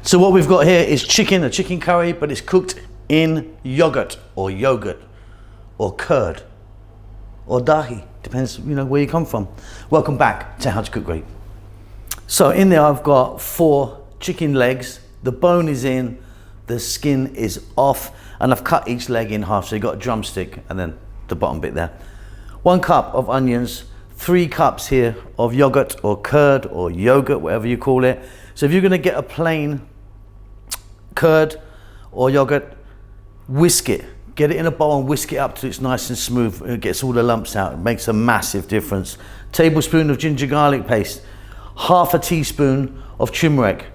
So what we've got here is chicken, a chicken curry, but it's cooked in yogurt or curd or dahi, depends, you know, where you come from. Welcome back to How to Cook Great. So in there I've got 4 chicken legs. The bone is in, the skin is off, and I've cut each leg in half, so you've got a drumstick and then the bottom bit there. 1 cup of onions, 3 cups here of yogurt or curd or yogurt, whatever you call it. So if you're gonna get a plain curd or yogurt, whisk it. Get it in a bowl and whisk it up till it's nice and smooth. It gets all the lumps out. It makes a massive difference. Tablespoon of ginger garlic paste, half a teaspoon of turmeric,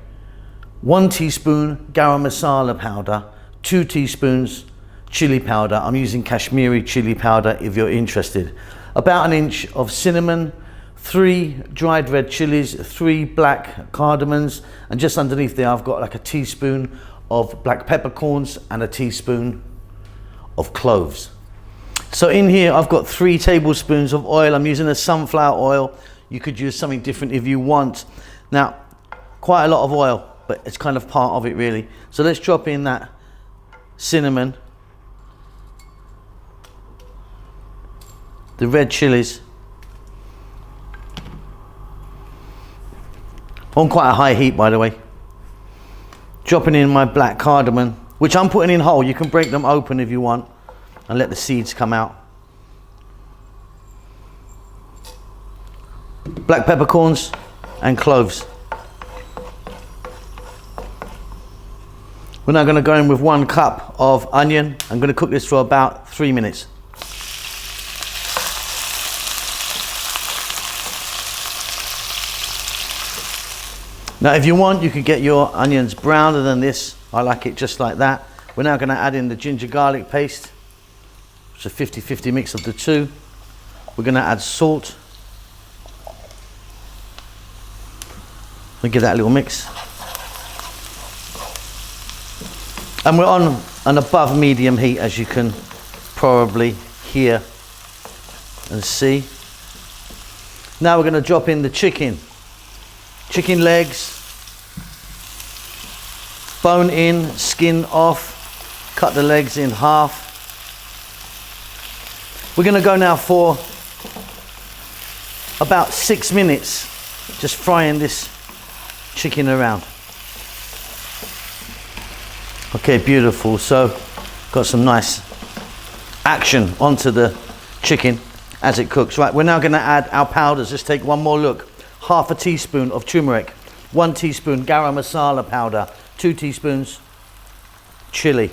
1 teaspoon garam masala powder, 2 teaspoons chili powder. I'm using Kashmiri chili powder if you're interested. About 1 inch of cinnamon, 3 dried red chilies, 3 black cardamons, and just underneath there I've got like a teaspoon of black peppercorns and a teaspoon of cloves. So in here I've got 3 tablespoons of oil. I'm using a sunflower oil. You could use something different if you want. Now, quite a lot of oil, but it's kind of part of it really. So let's drop in that cinnamon, the red chilies, on quite a high heat by the way. Dropping in my black cardamom, which I'm putting in whole. You can break them open if you want and let the seeds come out. Black peppercorns and cloves. We're now going to go in with 1 cup of onion. I'm going to cook this for about 3 minutes. Now if you want, you could get your onions browner than this. I like it just like that. We're now going to add in the ginger garlic paste. It's a 50-50 mix of the two. We're going to add salt. We'll give that a little mix. And we're on an above medium heat, as you can probably hear and see. Now we're going to drop in the chicken. Chicken legs, bone in, skin off, cut the legs in half. We're going to go now for about 6 minutes, just frying this chicken around. Okay, beautiful. So got some nice action onto the chicken as it cooks. Right, we're now going to add our powders. Let's take one more look. Half a teaspoon of turmeric, 1 teaspoon garam masala powder, 2 teaspoons chili.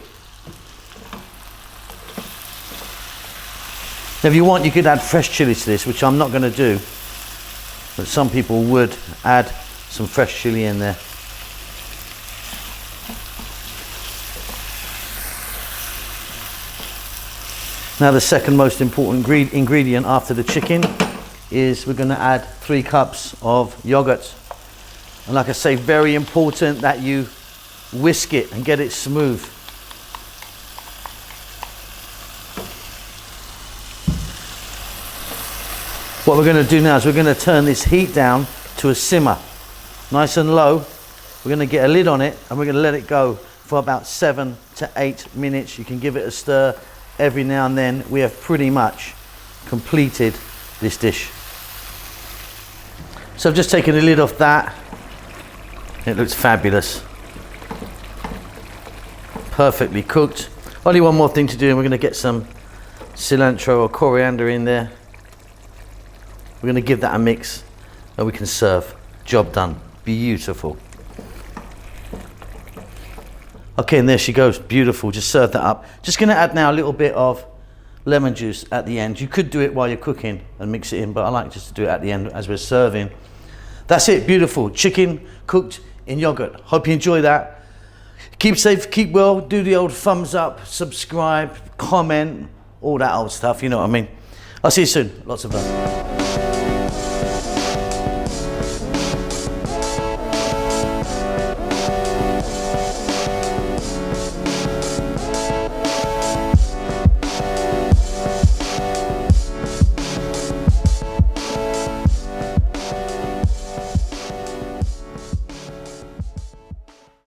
Now if you want, you could add fresh chili to this, which I'm not going to do, but some people would add some fresh chili in there. Now the second most important ingredient after the chicken is we're going to add 3 cups of yogurt. And like I say, very important that you whisk it and get it smooth. What we're going to do now is we're going to turn this heat down to a simmer, nice and low. We're going to get a lid on it and we're going to let it go for about 7 to 8 minutes. You can give it a stir every now and then. We have pretty much completed this dish. So I've just taken the lid off that. It looks fabulous. Perfectly cooked. Only one more thing to do, and we're going to get some cilantro or coriander in there. We're going to give that a mix and we can serve. Job done. Beautiful. Okay, and there she goes. Beautiful. Just serve that up. Just going to add now a little bit of lemon juice at the end. You could do it while you're cooking and mix it in, but I like just to do it at the end as we're serving. That's it. Beautiful. Chicken cooked in yogurt. Hope you enjoy that. Keep safe, keep well. Do the old thumbs up, subscribe, comment, all that old stuff. You know what I mean. I'll see you soon. Lots of love.